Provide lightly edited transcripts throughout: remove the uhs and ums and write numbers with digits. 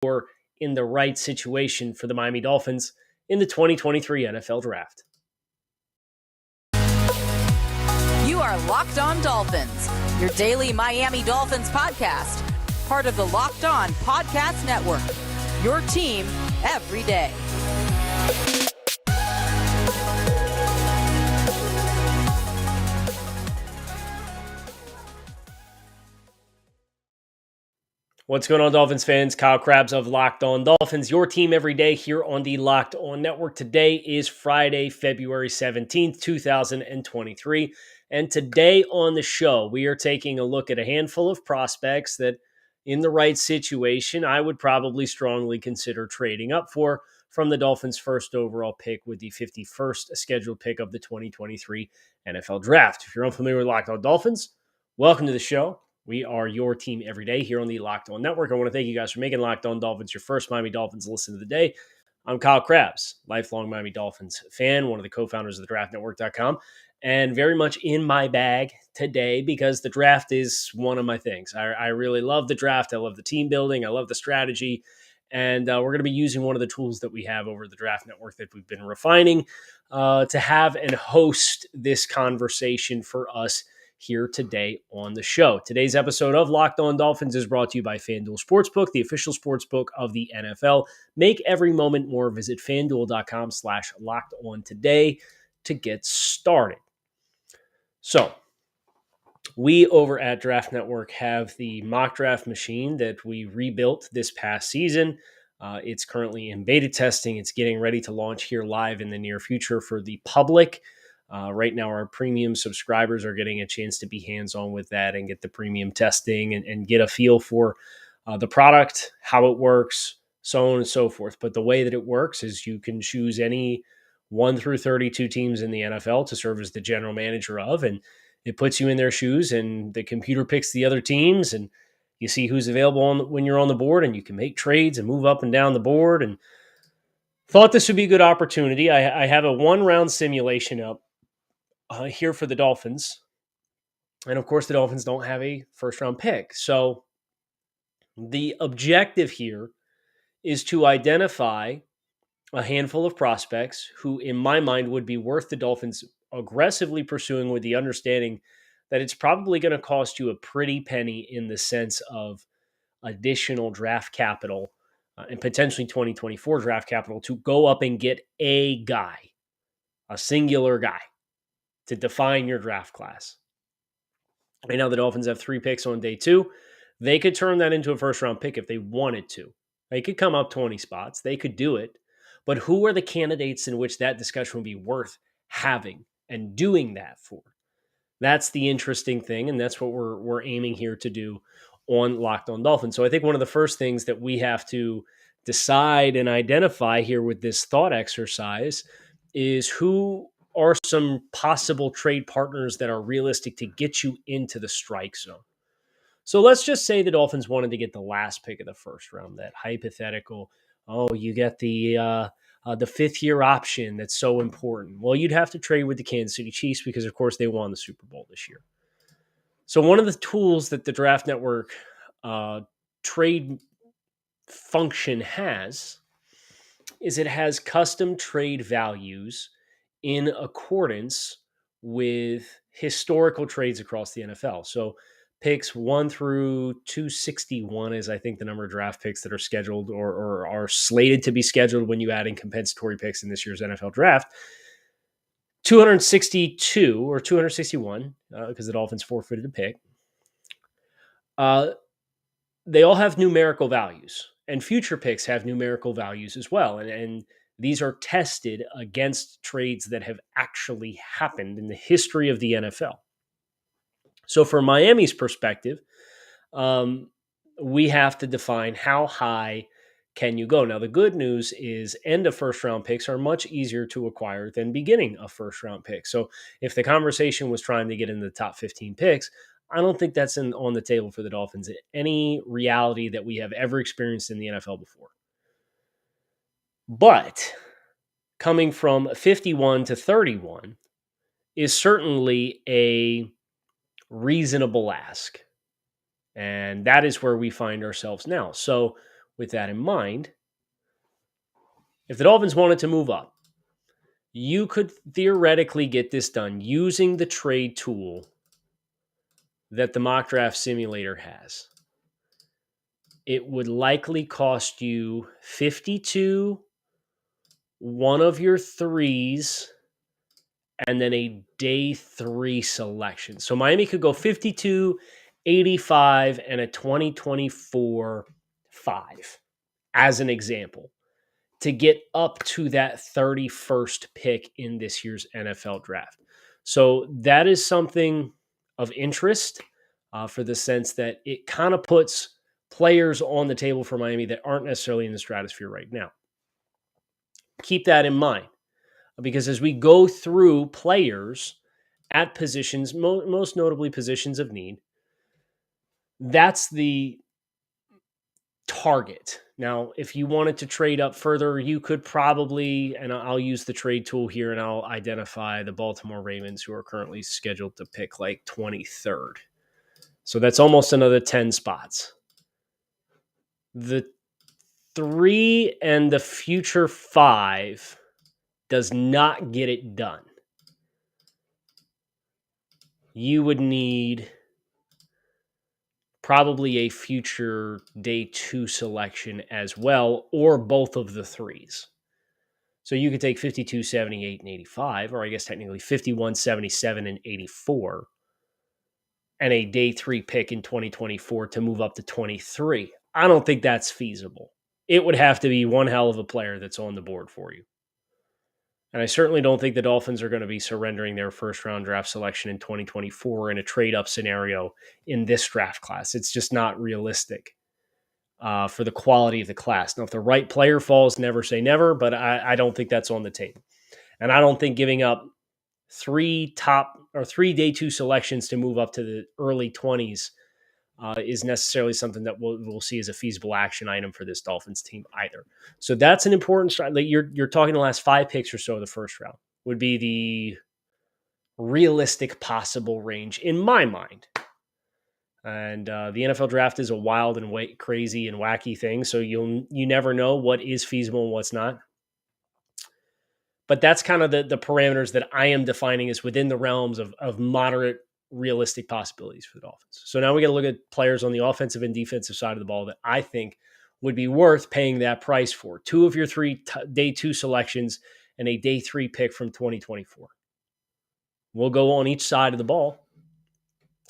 you're in the right situation for the Miami Dolphins in the 2023 NFL Draft. You are Locked On Dolphins, your daily Miami Dolphins podcast, part of the Locked On Podcast Network, your team every day. What's going on, Dolphins fans? Kyle Krabs of Locked On Dolphins, your team every day here on the Locked On Network. Today is Friday, February 17th, 2023. And today on the show, we are taking a look at a handful of prospects that, in the right situation, I would probably strongly consider trading up for from the Dolphins' first overall pick with the 51st scheduled pick of the 2023 NFL Draft. If you're unfamiliar with Locked On Dolphins, welcome to the show. We are your team every day here on the Locked On Network. I want to thank you guys for making Locked On Dolphins your first Miami Dolphins listen of the day. I'm Kyle Krabs, lifelong Miami Dolphins fan, one of the co-founders of the draftnetwork.com, and very much in my bag today because the draft is one of my things. I really love the draft. I love the team building. I love the strategy. And we're going to be using one of the tools that we have over the Draft Network that we've been refining to have and host this conversation for us here today on the show. Today's episode of Locked On Dolphins is brought to you by FanDuel Sportsbook, the official sportsbook of the NFL. Make every moment more. Visit FanDuel.com/LockedOn today to get started. So, we over at Draft Network have the mock draft machine that we rebuilt this past season. It's currently in beta testing. It's getting ready to launch here live in the near future for the public. Right now, our premium subscribers are getting a chance to be hands-on with that and get the premium testing and get a feel for the product, how it works, so on and so forth. But the way that it works is you can choose any 1 through 32 teams in the NFL to serve as the general manager of, and it puts you in their shoes, and the computer picks the other teams, and you see who's available when you're on the board, and you can make trades and move up and down the board. And thought this would be a good opportunity. I have a one-round simulation up here for the Dolphins. And of course, the Dolphins don't have a first-round pick. So the objective here is to identify a handful of prospects who, in my mind, would be worth the Dolphins aggressively pursuing with the understanding that it's probably going to cost you a pretty penny in the sense of additional draft capital and potentially 2024 draft capital to go up and get a guy, a singular guy, to define your draft class. Right now, the Dolphins have 3 picks on day 2. They could turn that into a first-round pick if they wanted to. They could come up 20 spots. They could do it. But who are the candidates in which that discussion would be worth having and doing that for? That's the interesting thing, and that's what we're aiming here to do on Locked On Dolphins. So I think one of the first things that we have to decide and identify here with this thought exercise is who are some possible trade partners that are realistic to get you into the strike zone. So let's just say the Dolphins wanted to get the last pick of the first round, that hypothetical, you get the 5th-year option that's so important. Well, you'd have to trade with the Kansas City Chiefs because, of course, they won the Super Bowl this year. So one of the tools that the Draft Network trade function has is it has custom trade values in accordance with historical trades across the NFL. So picks 1 through 261 is, I think, the number of draft picks that are scheduled or are slated to be scheduled when you add in compensatory picks in this year's NFL draft. 262 or 261, because the Dolphins forfeited a pick. They all have numerical values, and future picks have numerical values as well. And these are tested against trades that have actually happened in the history of the NFL. So for Miami's perspective, we have to define how high can you go. Now, the good news is end of first-round picks are much easier to acquire than beginning of first-round picks. So if the conversation was trying to get into the top 15 picks, I don't think that's on the table for the Dolphins in any reality that we have ever experienced in the NFL before. But coming from 51 to 31 is certainly a reasonable ask. And that is where we find ourselves now. So with that in mind, if the Dolphins wanted to move up, you could theoretically get this done using the trade tool that the mock draft simulator has. It would likely cost you 52, one of your threes, and then a day 3 selection. So Miami could go 52, 85, and a 2024 5, as an example, to get up to that 31st pick in this year's NFL draft. So that is something of interest for the sense that it kind of puts players on the table for Miami that aren't necessarily in the stratosphere right now. Keep that in mind, because as we go through players at positions, most notably positions of need, that's the target. Now, if you wanted to trade up further, you could probably, and I'll use the trade tool here and I'll identify the Baltimore Ravens, who are currently scheduled to pick like 23rd. So that's almost another 10 spots. The 3 and the future 5 does not get it done. You would need probably a future day 2 selection as well, or both of the 3s. So you could take 52, 78, and 85, or I guess technically 51, 77, and 84, and a day 3 pick in 2024 to move up to 23. I don't think that's feasible. It would have to be one hell of a player that's on the board for you. And I certainly don't think the Dolphins are going to be surrendering their first-round draft selection in 2024 in a trade-up scenario in this draft class. It's just not realistic for the quality of the class. Now, if the right player falls, never say never, but I don't think that's on the table. And I don't think giving up 3 day 2 selections to move up to the early 20s is necessarily something that we'll see as a feasible action item for this Dolphins team either. So that's an important start. Like you're talking the last 5 picks or so of the first round would be the realistic possible range in my mind. And the NFL draft is a wild and crazy and wacky thing, so you never know what is feasible and what's not. But that's kind of the parameters that I am defining as within the realms of moderate, realistic possibilities for the Dolphins. So now we got to look at players on the offensive and defensive side of the ball that I think would be worth paying that price for. 2 of your 3 day 2 selections and a day 3 pick from 2024. We'll go on each side of the ball,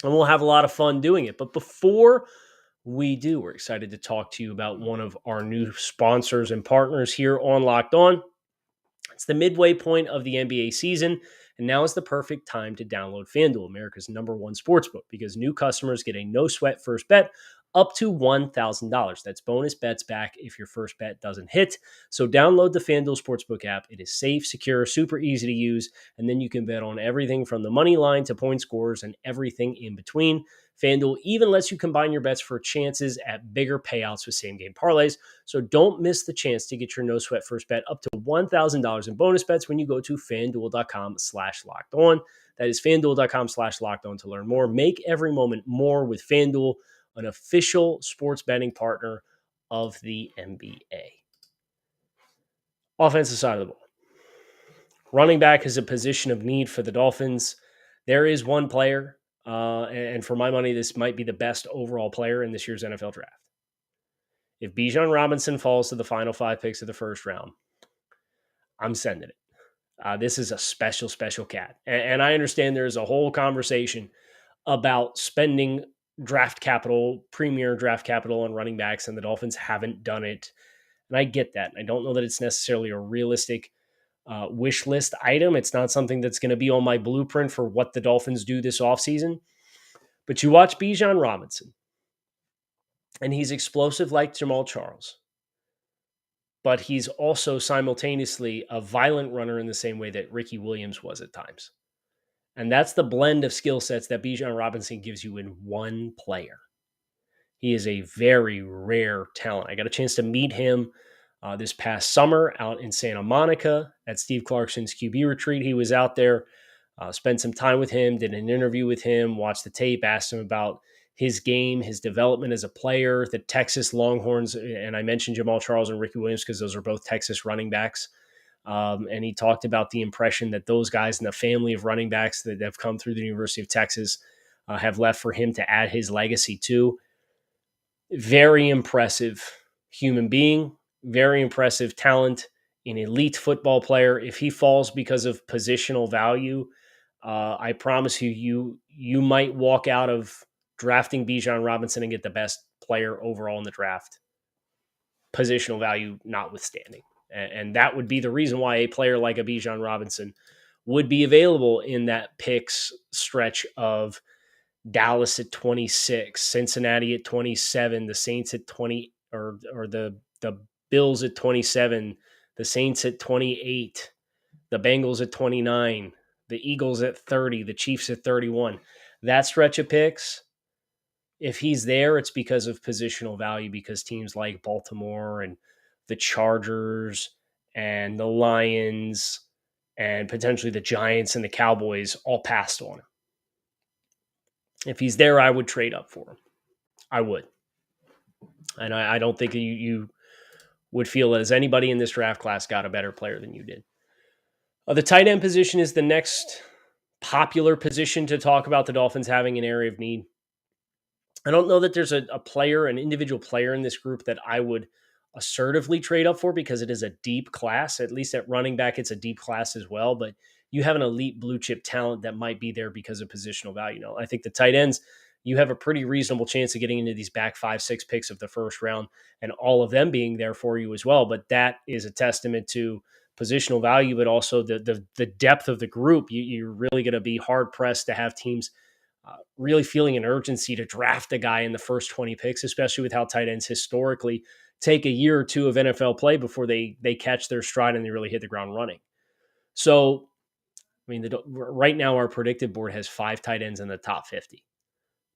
and we'll have a lot of fun doing it. But before we do, we're excited to talk to you about one of our new sponsors and partners here on Locked On. It's the midway point of the NBA season, and now is the perfect time to download FanDuel, America's #1 sportsbook, because new customers get a no-sweat first bet up to $1,000. That's bonus bets back if your first bet doesn't hit. So download the FanDuel Sportsbook app. It is safe, secure, super easy to use, and then you can bet on everything from the money line to point scores and everything in between. FanDuel even lets you combine your bets for chances at bigger payouts with same-game parlays. So don't miss the chance to get your no-sweat first bet up to $1,000 in bonus bets when you go to FanDuel.com/lockedon. That is FanDuel.com/lockedon to learn more. Make every moment more with FanDuel, an official sports betting partner of the NBA. Offensive side of the ball. Running back is a position of need for the Dolphins. There is one player, and for my money, this might be the best overall player in this year's NFL draft. If Bijan Robinson falls to the final 5 picks of the first round, I'm sending it. This is a special, special cat. And I understand there's a whole conversation about spending draft capital, premier draft capital on running backs, and the Dolphins haven't done it. And I get that. I don't know that it's necessarily a realistic wish list item. It's not something that's going to be on my blueprint for what the Dolphins do this offseason. But you watch Bijan Robinson, and he's explosive like Jamal Charles. But he's also simultaneously a violent runner in the same way that Ricky Williams was at times. And that's the blend of skill sets that Bijan Robinson gives you in one player. He is a very rare talent. I got a chance to meet him this past summer out in Santa Monica at Steve Clarkson's QB retreat. He was out there, spent some time with him, did an interview with him, watched the tape, asked him about his game, his development as a player, the Texas Longhorns, and I mentioned Jamal Charles and Ricky Williams because those are both Texas running backs. And he talked about the impression that those guys in the family of running backs that have come through the University of Texas have left for him to add his legacy to. Very impressive human being, very impressive talent, an elite football player. If he falls because of positional value, I promise you might walk out of drafting Bijan Robinson and get the best player overall in the draft, positional value notwithstanding. And that would be the reason why a player like a Bijan Robinson would be available in that picks stretch of Dallas at 26, Cincinnati at 27, the Saints at 20, or the Bills at 27, the Saints at 28, the Bengals at 29, the Eagles at 30, the Chiefs at 31. That stretch of picks, if he's there, it's because of positional value, because teams like Baltimore and the Chargers and the Lions and potentially the Giants and the Cowboys all passed on him. If he's there, I would trade up for him. I would. And I don't think you would feel as anybody in this draft class got a better player than you did. The tight end position is the next popular position to talk about the Dolphins having an area of need. I don't know that there's a player, an individual player in this group that I would assertively trade up for because it is a deep class. At least at running back, it's a deep class as well. But you have an elite blue chip talent that might be there because of positional value. I think the tight ends, you have a pretty reasonable chance of getting into these back 5-6 picks of the first round and all of them being there for you as well. But that is a testament to positional value, but also the depth of the group. You're really going to be hard pressed to have teams really feeling an urgency to draft a guy in the first 20 picks, especially with how tight ends historically take a year or two of NFL play before they catch their stride and they really hit the ground running. So, I mean, right now our predicted board has 5 tight ends in the top 50.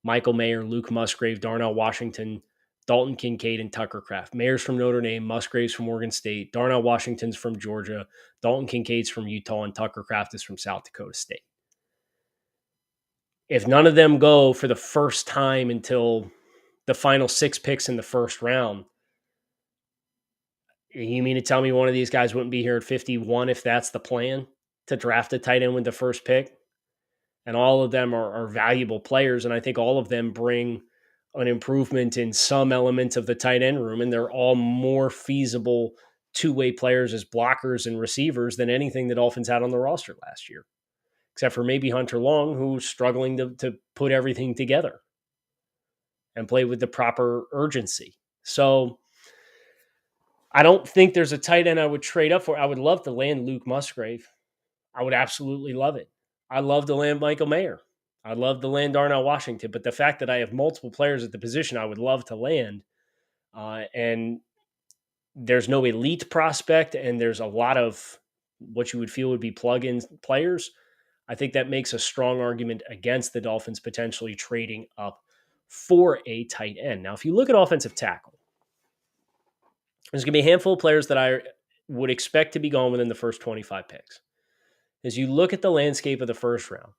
Michael Mayer, Luke Musgrave, Darnell Washington, Dalton Kincaid, and Tucker Kraft. Mayer's from Notre Dame, Musgrave's from Oregon State, Darnell Washington's from Georgia, Dalton Kincaid's from Utah, and Tucker Kraft is from South Dakota State. If none of them go for the first time until the final 6 picks in the first round, you mean to tell me one of these guys wouldn't be here at 51 if that's the plan, to draft a tight end with the first pick? And all of them are valuable players, and I think all of them bring an improvement in some elements of the tight end room, and they're all more feasible two-way players as blockers and receivers than anything the Dolphins had on the roster last year, except for maybe Hunter Long, who's struggling to put everything together and play with the proper urgency. So I don't think there's a tight end I would trade up for. I would love to land Luke Musgrave. I would absolutely love it. I'd love to land Michael Mayer. I'd love to land Darnell Washington. But the fact that I have multiple players at the position I would love to land, and there's no elite prospect, and there's a lot of what you would feel would be plug-in players, I think that makes a strong argument against the Dolphins potentially trading up for a tight end. Now, if you look at offensive tackle, there's going to be a handful of players that I would expect to be gone within the first 25 picks. As you look at the landscape of the first round,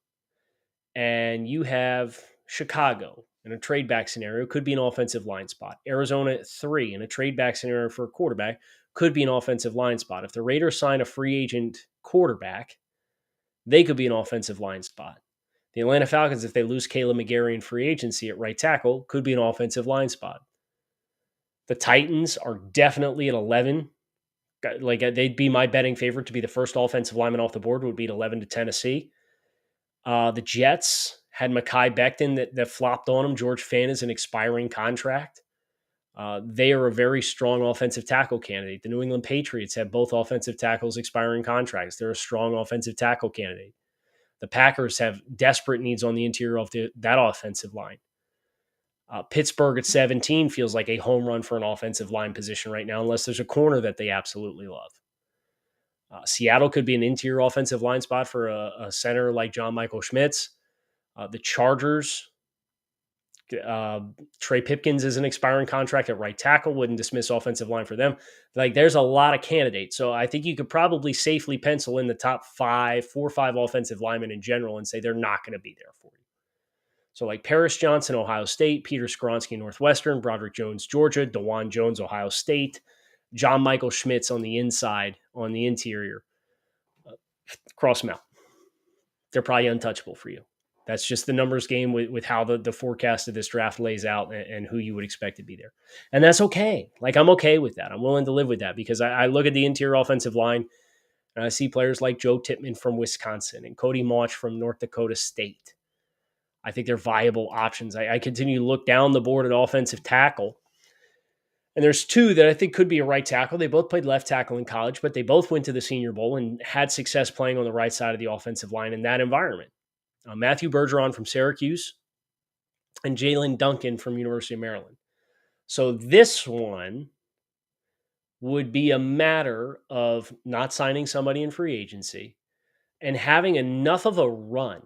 and you have Chicago in a trade back scenario, could be an offensive line spot. Arizona at 3 in a trade back scenario for a quarterback, could be an offensive line spot. If the Raiders sign a free agent quarterback, they could be an offensive line spot. The Atlanta Falcons, if they lose Caleb McGarry in free agency at right tackle, could be an offensive line spot. The Titans are definitely at 11. Like, they'd be my betting favorite to be the first offensive lineman off the board, would be at 11 to Tennessee. The Jets had Mekhi Becton that flopped on them. George Fant is an expiring contract. They are a very strong offensive tackle candidate. The New England Patriots have both offensive tackles expiring contracts. They're a strong offensive tackle candidate. The Packers have desperate needs on the interior of that offensive line. Pittsburgh at 17 feels like a home run for an offensive line position right now, unless there's a corner that they absolutely love. Seattle could be an interior offensive line spot for a center like John Michael Schmitz. The Chargers, Trey Pipkins is an expiring contract at right tackle. Wouldn't dismiss offensive line for them. Like, there's a lot of candidates. So I think you could probably safely pencil in the top 4 or 5 offensive linemen in general and say they're not going to be there for you. So like Paris Johnson, Ohio State, Peter Skoronski, Northwestern, Broderick Jones, Georgia, DeJuan Jones, Ohio State, John Michael Schmitz on the inside, on the interior. Cross them out. They're probably untouchable for you. That's just the numbers game with how the forecast of this draft lays out and who you would expect to be there. And that's okay. Like, I'm okay with that. I'm willing to live with that because I look at the interior offensive line and I see players like Joe Tippmann from Wisconsin and Cody Mauch from North Dakota State. I think they're viable options. I continue to look down the board at offensive tackle. And there's two that I think could be a right tackle. They both played left tackle in college, but they both went to the Senior Bowl and had success playing on the right side of the offensive line in that environment. Matthew Bergeron from Syracuse and Jalen Duncan from University of Maryland. So this one would be a matter of not signing somebody in free agency and having enough of a run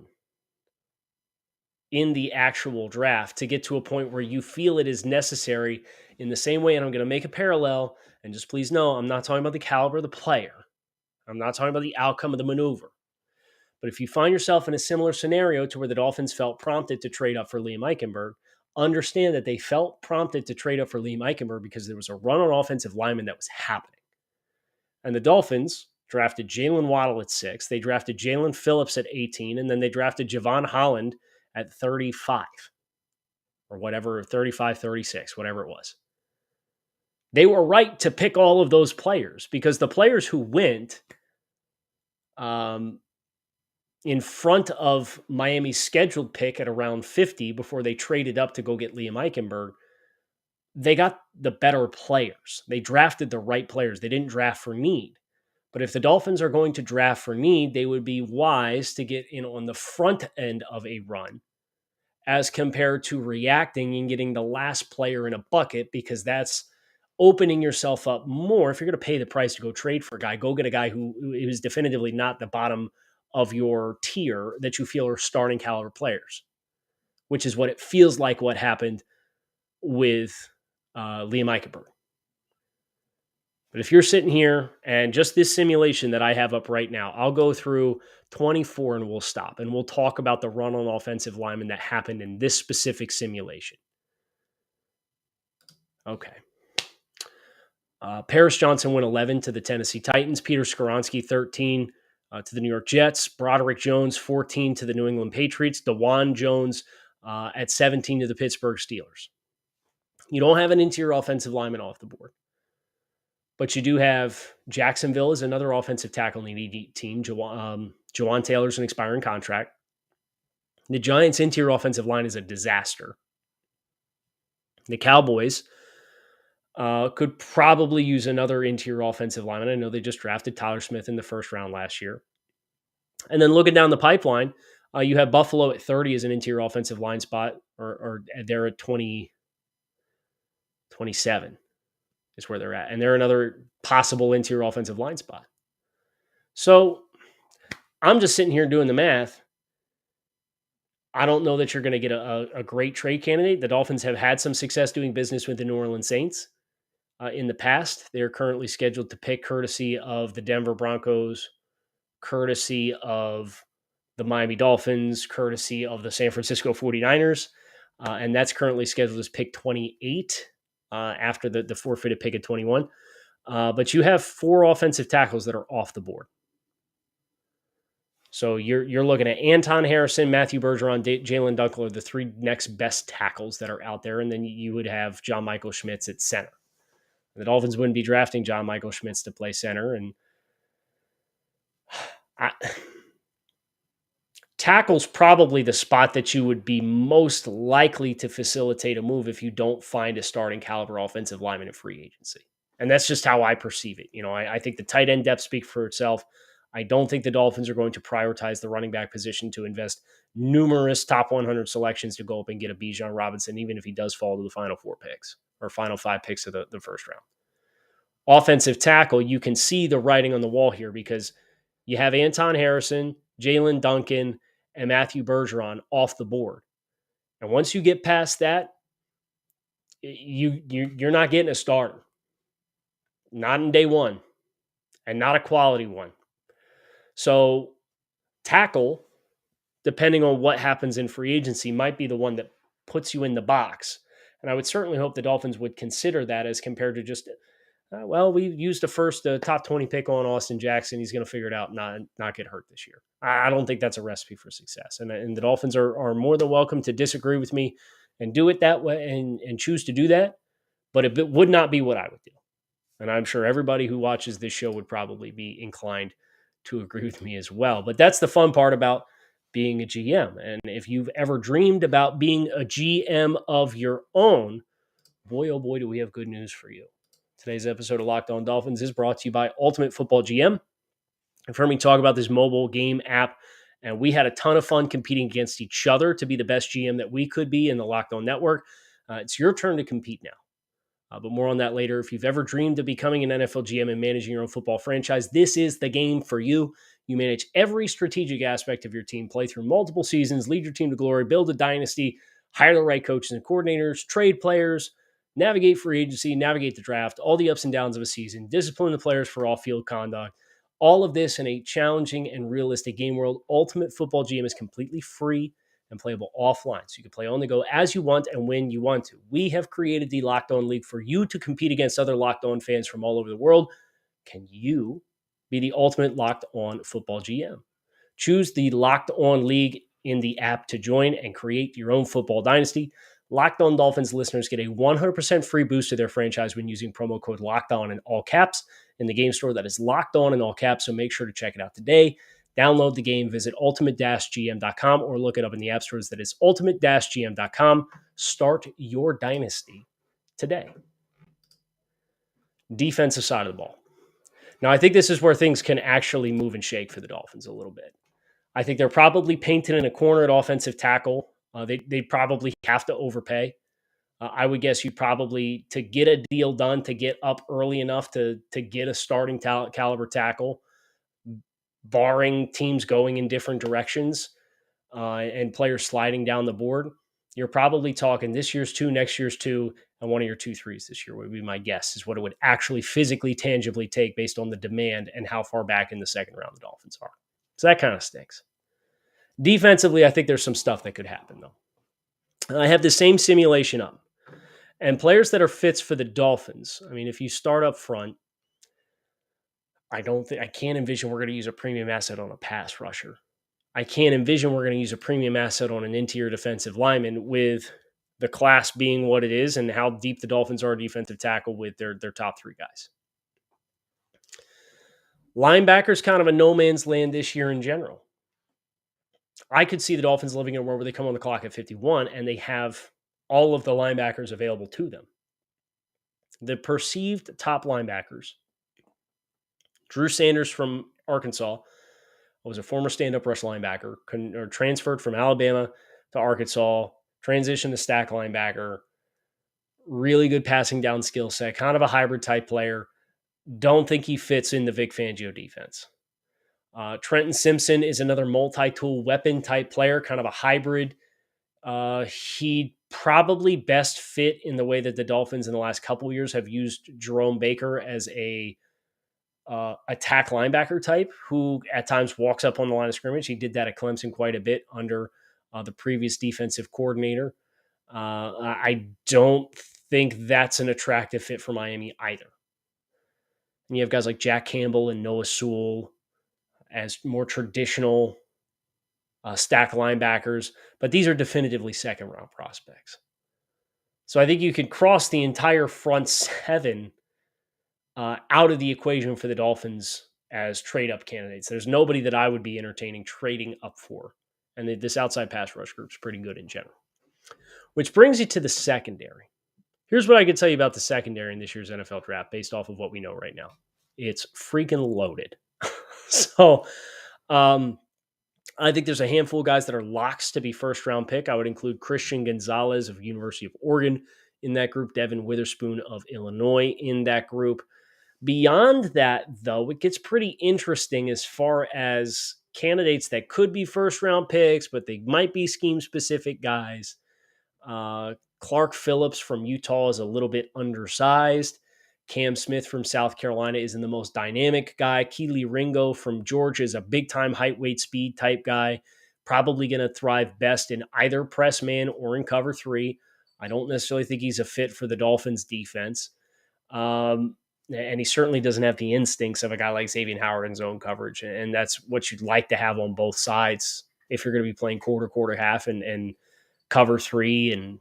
in the actual draft to get to a point where you feel it is necessary in the same way. And I'm going to make a parallel. And just please know, I'm not talking about the caliber of the player. I'm not talking about the outcome of the maneuver. But if you find yourself in a similar scenario to where the Dolphins felt prompted to trade up for Liam Eichenberg, understand that they felt prompted to trade up for Liam Eichenberg because there was a run on offensive lineman that was happening. And the Dolphins drafted Jalen Waddle at 6. They drafted Jalen Phillips at 18. And then they drafted Javon Holland at 35 or whatever, 35, 36, whatever it was. They were right to pick all of those players because the players who went in front of Miami's scheduled pick at around 50 before they traded up to go get Liam Eichenberg, they got the better players. They drafted the right players. They didn't draft for need. But if the Dolphins are going to draft for need, they would be wise to get in on the front end of a run as compared to reacting and getting the last player in a bucket, because that's opening yourself up more. If you're going to pay the price to go trade for a guy, go get a guy who is definitively not the bottom of your tier that you feel are starting caliber players, which is what it feels like what happened with Liam Eichenberg. But if you're sitting here and just this simulation that I have up right now, I'll go through 24 and we'll stop and we'll talk about the run on offensive lineman that happened in this specific simulation. Okay. Paris Johnson went 11 to the Tennessee Titans. Peter Skoronski, 13 to the New York Jets. Broderick Jones, 14 to the New England Patriots. DeJuan Jones at 17 to the Pittsburgh Steelers. You don't have an interior offensive lineman off the board, but you do have Jacksonville as another offensive tackle needy team. Jawan Taylor's an expiring contract. The Giants' interior offensive line is a disaster. The Cowboys could probably use another interior offensive lineman. I know they just drafted Tyler Smith in the first round last year. And then looking down the pipeline, you have Buffalo at 30 as an interior offensive line spot, or they're at 27 is where they're at. And they're another possible interior offensive line spot. So I'm just sitting here doing the math. I don't know that you're going to get a great trade candidate. The Dolphins have had some success doing business with the New Orleans Saints in the past. They're currently scheduled to pick courtesy of the Denver Broncos, courtesy of the Miami Dolphins, courtesy of the San Francisco 49ers. And that's currently scheduled as pick 28 after the forfeited pick at 21. But you have 4 offensive tackles that are off the board. So you're looking at Anton Harrison, Matthew Bergeron, Jalen Duncan are the 3 next best tackles that are out there. And then you would have John Michael Schmitz at center. The Dolphins wouldn't be drafting John Michael Schmitz to play center. And tackle's probably the spot that you would be most likely to facilitate a move if you don't find a starting caliber offensive lineman in free agency. And that's just how I perceive it. You know, I think the tight end depth speaks for itself. I don't think the Dolphins are going to prioritize the running back position to invest numerous top 100 selections to go up and get a Bijan Robinson, even if he does fall to the final 4 picks or final 5 picks of the first round. Offensive tackle, you can see the writing on the wall here because you have Anton Harrison, Jalen Duncan, and Matthew Bergeron off the board. And once you get past that, you're not getting a starter. Not in day one, and not a quality one. So tackle, depending on what happens in free agency, might be the one that puts you in the box. And I would certainly hope the Dolphins would consider that as compared to just, we used a top 20 pick on Austin Jackson. He's going to figure it out, not get hurt this year. I don't think that's a recipe for success. And the Dolphins are more than welcome to disagree with me and do it that way and choose to do that. But it would not be what I would do. And I'm sure everybody who watches this show would probably be inclined to agree with me as well. But that's the fun part about being a GM. And if you've ever dreamed about being a GM of your own, boy, oh boy, do we have good news for you. Today's episode of Locked On Dolphins is brought to you by Ultimate Football GM. You've heard me talk about this mobile game app, and we had a ton of fun competing against each other to be the best GM that we could be in the Locked On Network. It's your turn to compete now. But more on that later. If you've ever dreamed of becoming an NFL GM and managing your own football franchise, this is the game for you. You manage every strategic aspect of your team, play through multiple seasons, lead your team to glory, build a dynasty, hire the right coaches and coordinators, trade players, navigate free agency, navigate the draft, all the ups and downs of a season, discipline the players for off-field conduct. All of this in a challenging and realistic game world. Ultimate Football GM is completely free and playable offline. So you can play on the go as you want and when you want to. We have created the Locked On League for you to compete against other Locked On fans from all over the world. Can you be the ultimate Locked On Football GM? Choose the Locked On League in the app to join and create your own football dynasty. Locked On Dolphins listeners get a 100% free boost to their franchise when using promo code Locked On in all caps in the game store. That is Locked On in all caps, so make sure to check it out today. Download the game, visit ultimate-gm.com or look it up in the app stores. That is ultimate-gm.com. Start your dynasty today. Defensive side of the ball. Now, I think this is where things can actually move and shake for the Dolphins a little bit. I think they're probably painted in a corner at offensive tackle. They probably have to overpay. I would guess you probably, to get a deal done, to get up early enough to get a starting caliber tackle, barring teams going in different directions and players sliding down the board, you're probably talking this year's 2, next year's 2, and one of your 2-3s this year would be my guess, is what it would actually physically, tangibly take based on the demand and how far back in the second round the Dolphins are. So that kind of stinks. Defensively, I think there's some stuff that could happen, though. I have the same simulation up. And players that are fits for the Dolphins, I mean, if you start up front, I can't envision we're going to use a premium asset on a pass rusher. I can't envision we're going to use a premium asset on an interior defensive lineman, with the class being what it is and how deep the Dolphins are defensive tackle with their top 3 guys. Linebackers kind of a no man's land this year in general. I could see the Dolphins living in a world where they come on the clock at 51 and they have all of the linebackers available to them. The perceived top linebackers: Drew Sanders from Arkansas was a former stand-up rush linebacker, transferred from Alabama to Arkansas, transitioned to stack linebacker, really good passing down skill set, kind of a hybrid type player. Don't think he fits in the Vic Fangio defense. Trenton Simpson is another multi-tool weapon type player, kind of a hybrid. He'd probably best fit in the way that the Dolphins in the last couple of years have used Jerome Baker as a attack linebacker type, who at times walks up on the line of scrimmage. He did that at Clemson quite a bit under the previous defensive coordinator. I don't think that's an attractive fit for Miami either. And you have guys like Jack Campbell and Noah Sewell as more traditional stack linebackers, but these are definitively second-round prospects. So I think you could cross the entire front 7 out of the equation for the Dolphins as trade-up candidates. There's nobody that I would be entertaining trading up for. And this outside pass rush group is pretty good in general. Which brings you to the secondary. Here's what I can tell you about the secondary in this year's NFL draft based off of what we know right now. It's freaking loaded. So I think there's a handful of guys that are locks to be first-round pick. I would include Christian Gonzalez of University of Oregon in that group, Devin Witherspoon of Illinois in that group. Beyond that, though, it gets pretty interesting as far as candidates that could be first-round picks, but they might be scheme-specific guys. Clark Phillips from Utah is a little bit undersized. Cam Smith from South Carolina isn't the most dynamic guy. Keely Ringo from Georgia is a big-time height, weight, speed type guy. probably going to thrive best in either press man or in cover three. I don't necessarily think he's a fit for the Dolphins defense. And he certainly doesn't have the instincts of a guy like Xavier Howard in zone coverage. And that's what you'd like to have on both sides if you're going to be playing quarter, half, and cover three and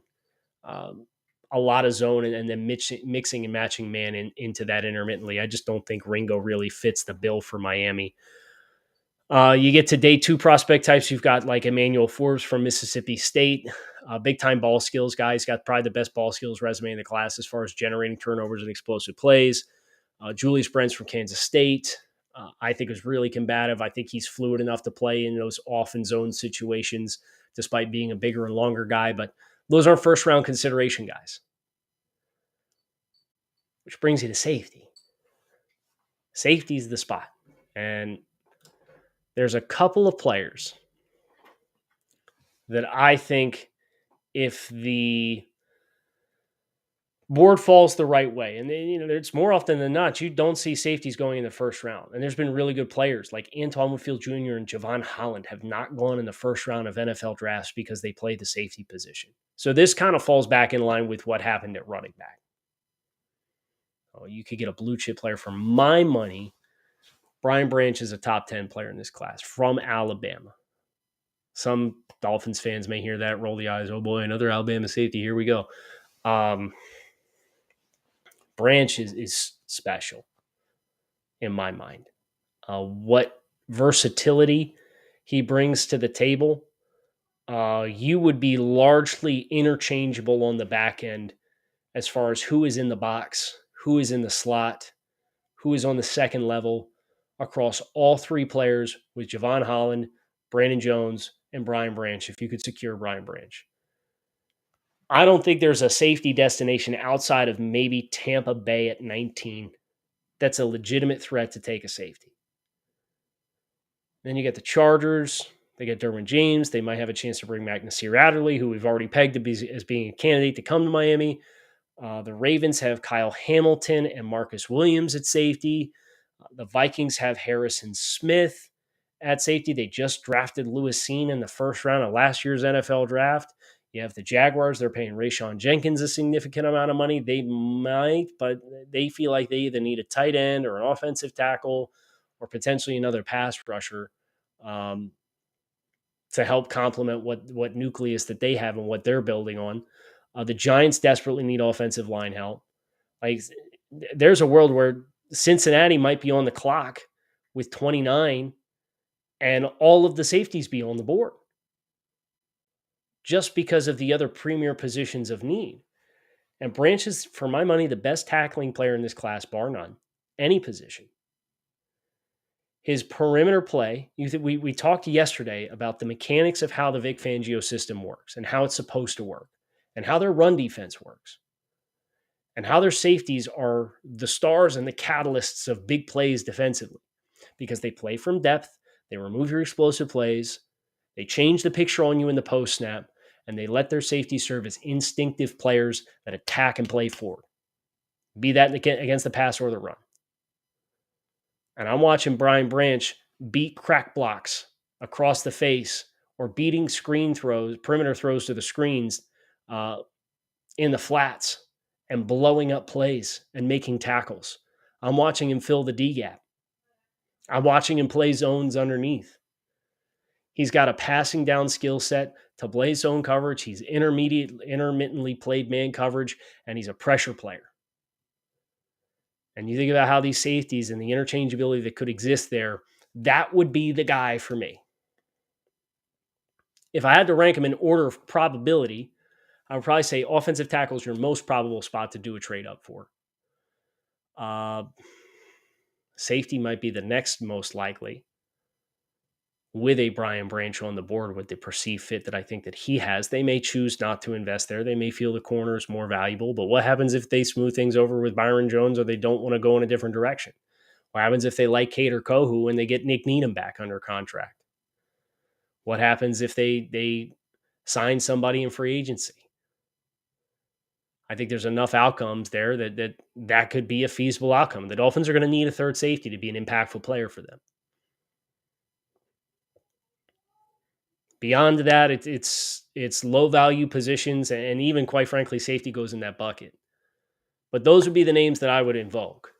a lot of zone and then mixing and matching man into that intermittently. I just don't think Ringo really fits the bill for Miami. You get to day two prospect types. You've got like Emmanuel Forbes from Mississippi State, big time ball skills guy. He's got probably the best ball skills resume in the class as far as generating turnovers and explosive plays. Julius Brents from Kansas State, I think is really combative. I think he's fluid enough to play in those off and zone situations, despite being a bigger and longer guy. But those aren't first round consideration guys. Which brings you to safety. Safety is the spot. And there's a couple of players that I think if the board falls the right way, and it's more often than not, you don't see safeties going in the first round. And there's been really good players like Antoine Winfield Jr. and Javon Holland have not gone in the first round of NFL drafts because they play the safety position. So this kind of falls back in line with what happened at running back. Oh, you could get a blue chip player for my money. Brian Branch is a top 10 player in this class from Alabama. Some Dolphins fans may hear that, roll the eyes. Oh boy, another Alabama safety. Here we go. Branch is special in my mind. What versatility he brings to the table, you would be largely interchangeable on the back end as far as who is in the box, who is in the slot, who is on the second level across all three players with Javon Holland, Brandon Jones, and Brian Branch, if you could secure Brian Branch. I don't think there's a safety destination outside of maybe Tampa Bay at 19 that's a legitimate threat to take a safety. Then you get the Chargers. They get Derwin James. They might have a chance to bring back Nasir Adderley, who we've already pegged as being a candidate to come to Miami. The Ravens have Kyle Hamilton and Marcus Williams at safety. The Vikings have Harrison Smith at safety. They just drafted Lewis Seen in the first round of last year's NFL draft. You have the Jaguars. They're paying Rayshon Jenkins a significant amount of money. They might, but they feel like they either need a tight end or an offensive tackle or potentially another pass rusher to help complement what nucleus that they have and what they're building on. The Giants desperately need offensive line help. Like, there's a world where Cincinnati might be on the clock with 29 and all of the safeties be on the board just because of the other premier positions of need. And Branch is, for my money, the best tackling player in this class, bar none, any position. His perimeter play, we talked yesterday about the mechanics of how the Vic Fangio system works and how it's supposed to work and how their run defense works and how their safeties are the stars and the catalysts of big plays defensively because they play from depth, they remove your explosive plays, they change the picture on you in the post snap, and they let their safety serve as instinctive players that attack and play forward, be that against the pass or the run. And I'm watching Brian Branch beat crack blocks across the face or beating screen throws, perimeter throws to the screens in the flats and blowing up plays and making tackles. I'm watching him fill the D gap. I'm watching him play zones underneath. He's got a passing down skill set to play zone coverage. He's intermittently played man coverage, and he's a pressure player. And you think about how these safeties and the interchangeability that could exist there, that would be the guy for me. If I had to rank him in order of probability, I would probably say offensive tackle is your most probable spot to do a trade up for. Safety might be the next most likely, with a Brian Branch on the board with the perceived fit that I think that he has. They may choose not to invest there. They may feel the corner is more valuable, but what happens if they smooth things over with Byron Jones or they don't want to go in a different direction? What happens if they like Kader Kohu and they get Nick Needham back under contract? What happens if they sign somebody in free agency? I think there's enough outcomes there that could be a feasible outcome. The Dolphins are going to need a third safety to be an impactful player for them. Beyond that, it's low value positions, and even quite frankly, safety goes in that bucket. But those would be the names that I would invoke.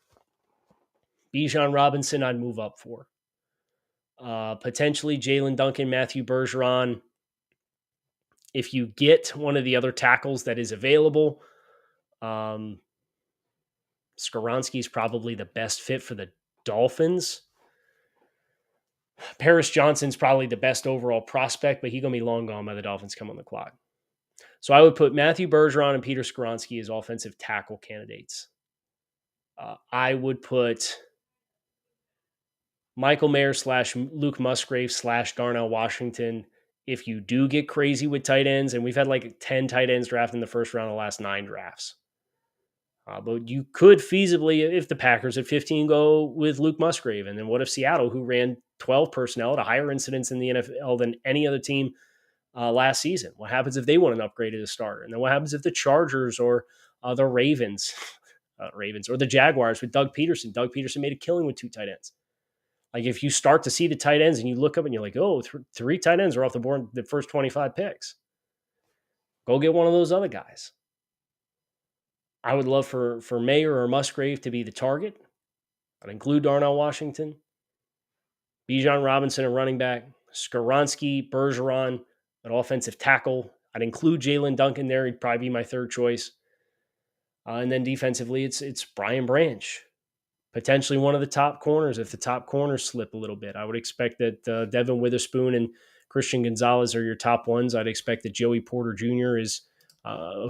Bijan Robinson, I'd move up for. Potentially Jalen Duncan, Matthew Bergeron. If you get one of the other tackles that is available, Skoronski is probably the best fit for the Dolphins. Paris Johnson's probably the best overall prospect, but he's going to be long gone by the Dolphins come on the clock. So I would put Matthew Bergeron and Peter Skoronski as offensive tackle candidates. I would put Michael Mayer / Luke Musgrave / Darnell Washington. If you do get crazy with tight ends, and we've had like 10 tight ends drafted in the first round of the last 9 drafts. But you could feasibly, if the Packers at 15 go with Luke Musgrave, and then what if Seattle, who ran 12 personnel at a higher incidence in the NFL than any other team last season? What happens if they want an upgrade as a starter? And then what happens if the Chargers or the Ravens or the Jaguars with Doug Peterson? Doug Peterson made a killing with 2 tight ends. Like if you start to see the tight ends and you look up and you're like, oh, 3 tight ends are off the board the first 25 picks. Go get one of those other guys. I would love for Mayer or Musgrave to be the target. I'd include Darnell Washington. Bijan Robinson, a running back. Skoronski, Bergeron, an offensive tackle. I'd include Jalen Duncan there. He'd probably be my third choice. And then defensively, it's Brian Branch. Potentially one of the top corners if the top corners slip a little bit. I would expect that Devin Witherspoon and Christian Gonzalez are your top ones. I'd expect that Joey Porter Jr.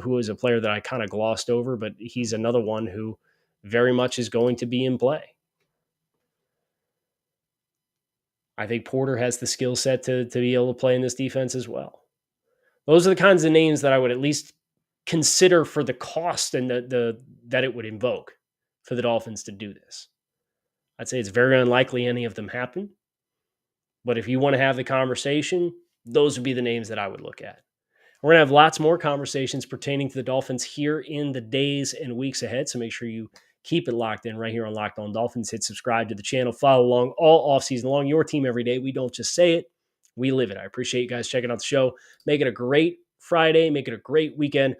who is a player that I kind of glossed over, but he's another one who very much is going to be in play. I think Porter has the skill set to be able to play in this defense as well. Those are the kinds of names that I would at least consider for the cost and that it would invoke for the Dolphins to do this. I'd say it's very unlikely any of them happen. But if you want to have the conversation, those would be the names that I would look at. We're going to have lots more conversations pertaining to the Dolphins here in the days and weeks ahead. So make sure you keep it locked in right here on Locked On Dolphins. Hit subscribe to the channel. Follow along all offseason long. Your team every day. We don't just say it. We live it. I appreciate you guys checking out the show. Make it a great Friday. Make it a great weekend.